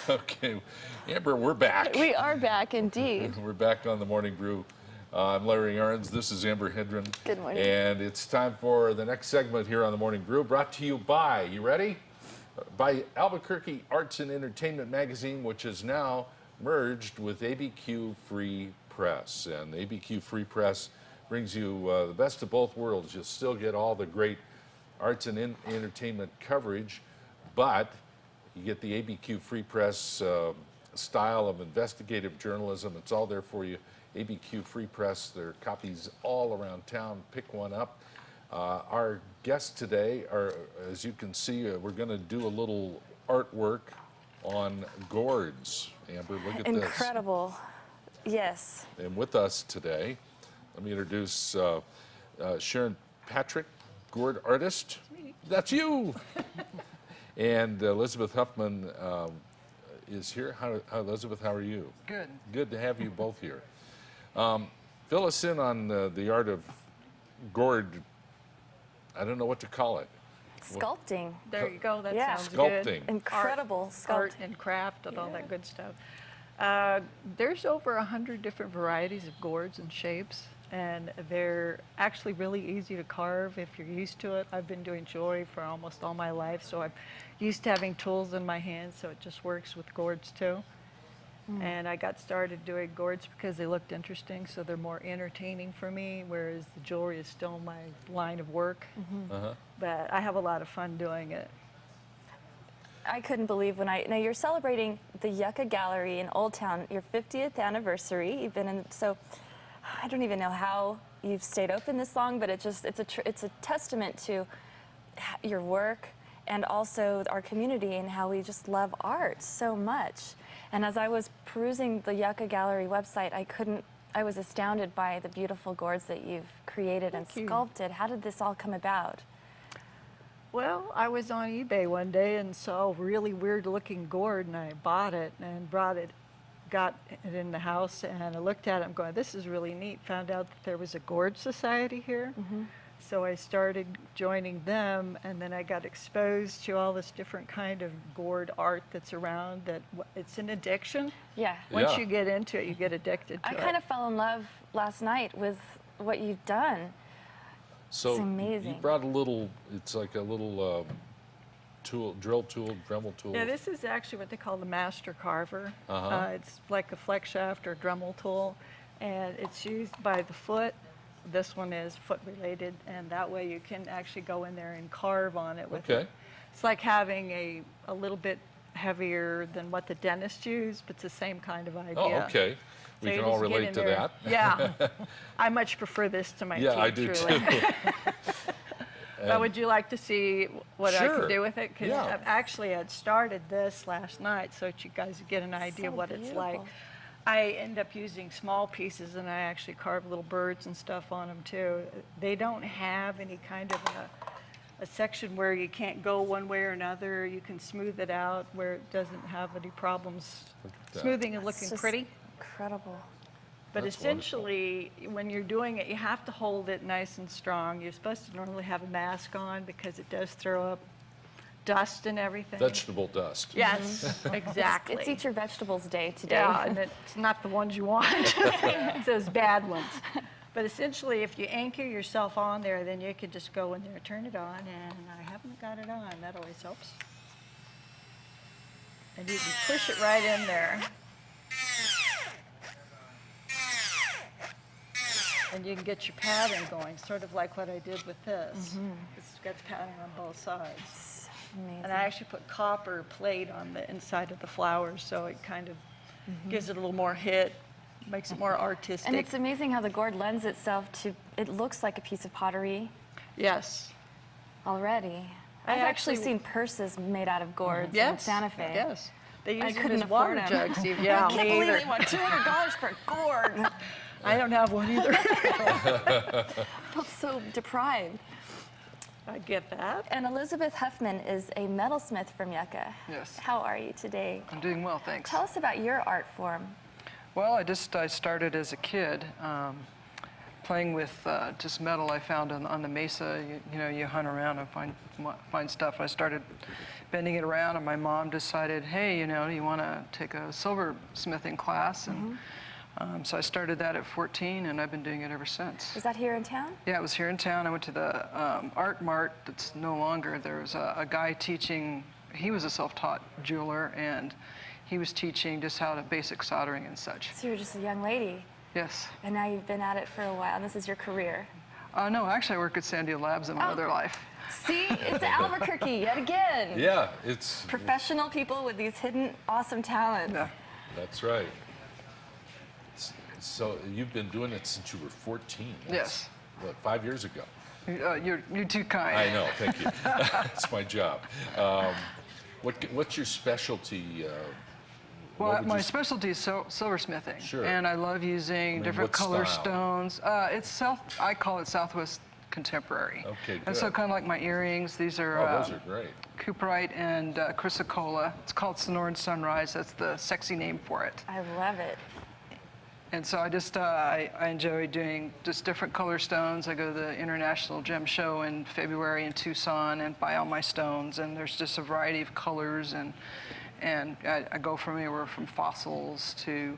Okay, Amber, we're back. We are back indeed. We're back on the Morning Brew. I'm Larry Ahrens. This is Amber Hedren. Good morning. And it's time for the next segment here on the Morning Brew, brought to you by, you ready? By Albuquerque Arts and Entertainment Magazine, which is now merged with ABQ Free Press. And ABQ Free Press brings you the best of both worlds. You'll still get all the great arts and entertainment coverage, but you get the ABQ Free Press style of investigative journalism. It's all there for you. ABQ Free Press, there are copies all around town. Pick one up. Our guests today are, as you can see, we're going to do a little artwork on gourds. Amber, look at this. Incredible. Yes. And with us today, let me introduce Sharon Patrick, gourd artist. That's you. And Elizabeth Huffman is here. Elizabeth, how are you? Good. Good to have you both here. Fill us in on the art of gourd. I don't know what to call it. Sculpting. There you go. That Yeah. sounds Sculpting. good. Incredible Art sculpting. and craft and all that good stuff. There's over 100 different varieties of gourds and shapes, and they're actually really easy to carve if you're used to it. I've been doing jewelry for almost all my life, so I'm used to having tools in my hands, so it just works with gourds too. And I got started doing gourds because they looked interesting, so they're more entertaining for me, whereas the jewelry is still my line of work. But I have a lot of fun doing it. I couldn't believe when now you're celebrating the Yucca Gallery in Old Town, your 50th anniversary. You've been in, so I don't even know how you've stayed open this long, but it's a testament to your work and also our community and how we just love art so much. And as I was perusing the Yucca Gallery website, I was astounded by the beautiful gourds that you've created and sculpted. How did this all come about? Well, I was on eBay one day and saw a really weird looking gourd, and I bought it and got it in the house, and I looked at it and going, this is really neat. Found out that there was a gourd society here. So I started joining them, and then I got exposed to all this different kind of gourd art that's around. That it's an addiction. Yeah. Once you get into it, you get addicted to it. I kind of fell in love last night with what you've done. So It's amazing. you brought a little, it's like a little tool, drill tool, Dremel tool. Yeah, this is actually what they call the master carver. It's like a flex shaft or Dremel tool, and it's used by the foot. This one is foot related, and that way you can actually go in there and carve on it with it. It's like having a little bit heavier than what the dentists use, but it's the same kind of idea. Oh, okay. So We you can all just get relate in to there. that. Yeah. I much prefer this to my teeth, Yeah, I do truly. too. But would you like to see what I Sure. can do with it? Because Yeah. actually I'd started this last night so that you guys get an idea So what it's like. beautiful. I end up using small pieces, and I actually carve little birds and stuff on them too. They don't have any kind of a section where you can't go one way or another. You can smooth it out where it doesn't have any problems smoothing and It's looking just pretty. Incredible. But That's essentially, when you're doing it, you have to hold it nice and strong. You're supposed to normally have a mask on because it does throw up dust and everything. Vegetable dust. Yes, exactly. It's Eat Your Vegetables Day today. Yeah, and it's not the ones you want. It's those bad ones. But essentially, if you anchor yourself on there, then you can just go in there, turn it on, and I haven't got it on. That always helps. And you can push it right in there. And you can get your pattern going, sort of like what I did with this. It's got the pattern on both sides. Amazing. And I actually put copper plate on the inside of the flowers, so it kind of gives it a little more hit, makes it more artistic. And it's amazing how the gourd lends itself to, it looks like a piece of pottery Yes. already. I I've actually actually- seen purses made out of gourds in Yes. Santa Fe. Yes. They I use them couldn't as water afford 'em. jugs. Yeah, I can't me believe either. they want $200 for a gourd. I don't have one either. I felt so deprived. I get that. And Elizabeth Huffman is a metalsmith from Yucca. Yes. How are you today? I'm doing well, thanks. Tell us about your art form. Well, I started as a kid playing with just metal I found on the mesa. You know, you hunt around and find stuff. I started bending it around, and my mom decided, hey, you know, you want to take a silversmithing class? And so I started that at 14, and I've been doing it ever since. Is that here in town? Yeah, it was here in town. I went to the Art Mart that's no longer. There was a guy teaching. He was a self-taught jeweler, and he was teaching just how to basic soldering and such. So you're just a young lady. Yes. And now you've been at it for a while, and this is your career. No, actually, I work at Sandia Labs in my other life. See, it's Albuquerque yet again. Yeah, it's Professional people with these hidden awesome talents. Yeah. that's right. So you've been doing it since you were 14. Yes. What, 5 years ago? You're too kind. I know, thank you. It's my job. What's your specialty? What Well, would my you- specialty is silversmithing. Sure. And I love using different what color style? stones. I call it Southwest Contemporary. Okay, And so good. kind of like my earrings, these are, Oh, those are great. Cooperite and chrysocolla. It's called Sonoran Sunrise. That's the sexy name for it. I love it. And so I just, I enjoy doing just different color stones. I go to the International Gem Show in February in Tucson and buy all my stones. And there's just a variety of colors. And I go from anywhere from fossils to,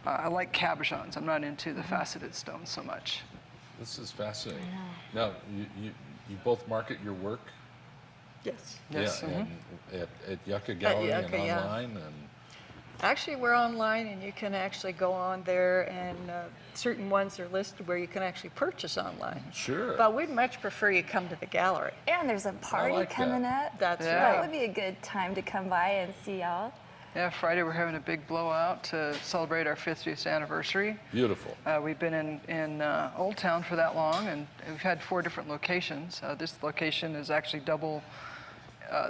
I like cabochons. I'm not into the faceted stones so much. This is fascinating. Now, you both market your work? Yes. Yes. Yeah, and at Yucca Gallery and Yucca, yeah. online? And Actually, we're online, and you can actually go on there, and certain ones are listed where you can actually purchase online. sure. But we'd much prefer you come to the gallery. And there's a party like coming that. up. That's Yeah. That right. would be a good time to come by and see y'all. Yeah, Friday we're having a big blowout to celebrate our 50th anniversary. Beautiful. We've been in Old Town for that long, and we've had 4 different locations. This location is actually double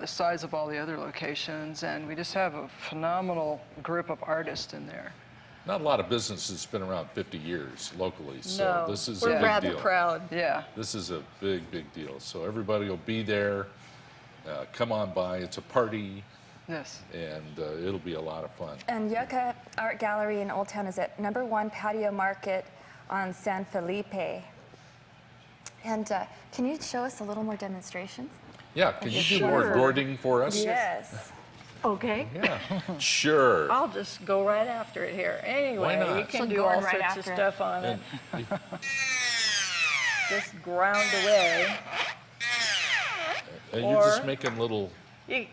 the size of all the other locations, and we just have a phenomenal group of artists in there. Not a lot of businesses been around 50 years locally, so No, this is we're a big rather deal. proud. Yeah, This is a big, big deal. So everybody will be there. Come on by. It's a party, yes. and it'll be a lot of fun. And Yucca Art Gallery in Old Town is at #1 Patio Market on San Felipe. And can you show us a little more demonstrations? Yeah, can you do more Sure. gourding for us? Yes. Okay. Yeah, sure. I'll just go right after it here. Anyway, not? you can So do gourd all right sorts of after it. stuff on it. And Just ground away. you're just Or- making little,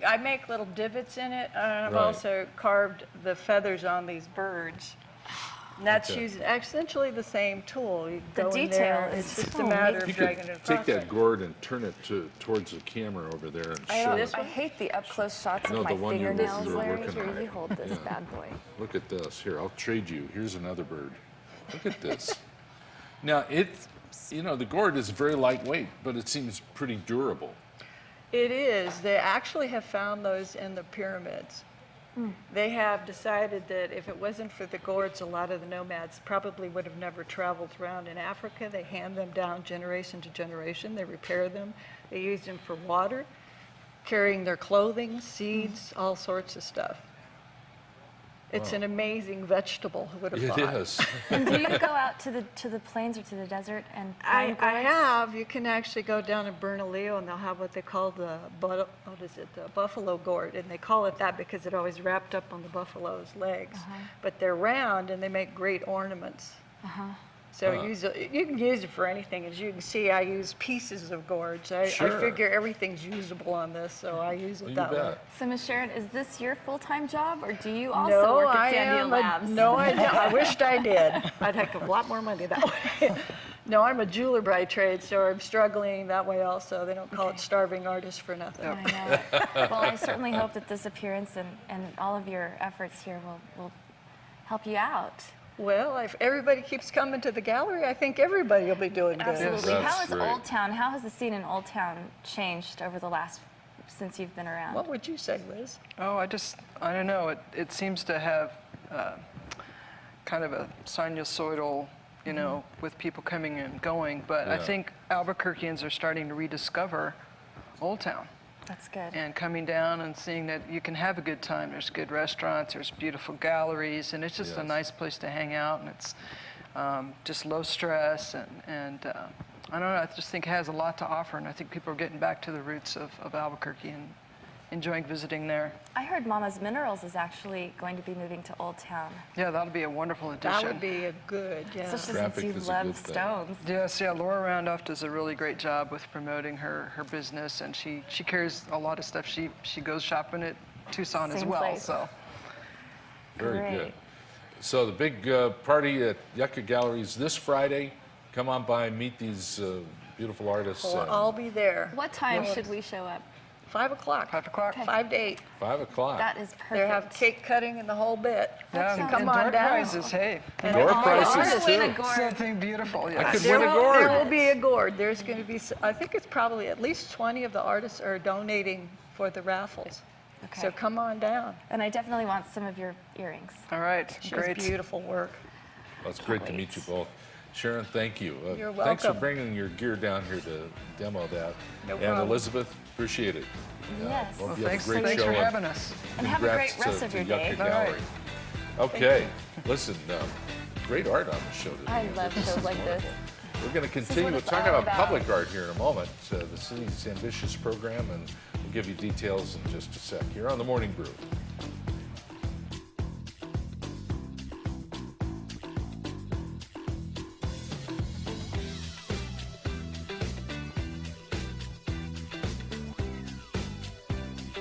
I make little divots in it, and I've Right. also carved the feathers on these birds. And that's Okay. using essentially the same tool. You The go in detail there, is it's just so a matter amazing. of you dragging could it across. take that gourd and turn it towards the camera over there and I, show it. this I one? hate the up-close shots No, of the my one you're fingernails, working Larry. on. Here, you hold this Yeah. bad boy. Look at this. Here, I'll trade you. Here's another bird. Look at this. Now, the gourd is very lightweight, but it seems pretty durable. It is. They actually have found those in the pyramids. They have decided that if it wasn't for the gourds, a lot of the nomads probably would have never traveled around in Africa. They hand them down generation to generation. They repair them. They use them for water, carrying their clothing, seeds, all sorts of stuff. It's an amazing vegetable. Who would have It thought? is. And do you go out to the plains or to the desert and I find gourds? have. You can actually go down to Bernalillo, and they'll have what they call the buffalo gourd, and they call it that because it always wrapped up on the buffalo's legs. But they're round, and they make great ornaments. So you can use it for anything. As you can see, I use pieces of gourds. I Sure. figure everything's usable on this, so I use it Well, you that way. bet. So, Miss Sharon, is this your full-time job, or do you also No, work I at Sandia am. Labs? No, I don't. I wished I did. I'd have a lot more money that way. No, I'm a jeweler by trade, so I'm struggling that way also. They don't call it starving artist for nothing. I know it. Well, I certainly hope that this appearance and all of your efforts here will help you out. Well, if everybody keeps coming to the gallery, I think everybody will be doing good. Absolutely. That's How is great. Old Town? How has the scene in Old Town changed over the since you've been around? What would you say, Liz? Oh, I don't know. It seems to have kind of a sinusoidal, with people coming and going. But I Yeah. think Albuquerqueans are starting to rediscover Old Town That's good. and coming down and seeing that you can have a good time. There's good restaurants, there's beautiful galleries, and it's just a Yes. nice place to hang out. And it's, just low stress, and I don't know, I just think it has a lot to offer, and I think people are getting back to the roots of Albuquerque and enjoying visiting there. I heard Mama's Minerals is actually going to be moving to Old Town. Yeah, that'll be a wonderful addition. That would be a good, yeah. Especially Traffic since you is a love good thing. stones. Yes, yeah, Laura Roundoff does a really great job with promoting her business, and she carries a lot of stuff. She goes shopping at Tucson as Same well, place. so. Very Great. good. So the big party at Yucca Galleries this Friday. Come on by, meet these beautiful artists. We'll all be there. What time should we show up? 5 o'clock. 5 o'clock. 5 to 8. 5 o'clock. That is perfect. They have cake cutting and the whole bit. Yeah, sounds and Come on door down. prizes, hey. And Door all the prizes, artists- too. Win a gourd. Something beautiful, I yes. could There win a will, gourd. there will be a gourd. There's going to be, I think it's probably at least 20 of the artists are donating for the raffles. Okay. So come on down. And I definitely want some of your earrings. All right, She great. does beautiful work. Well, it's great to wait. meet you both. Sharon, thank you. You're Thanks for welcome. bringing your gear down here to demo that. No and problem. Elizabeth, appreciate it. Yes. Hope Well, you have thanks a great for show. having us. And have a great Congrats rest to- of your to day. Yucca All right. Gallery. Okay, listen, great art on the show today. I love This shows is like this. wonderful. We're going to is continue. what We'll it's talk all about about. public art here in a moment, the city's ambitious program, and we'll give you details in just a sec. Here on the Morning Brew.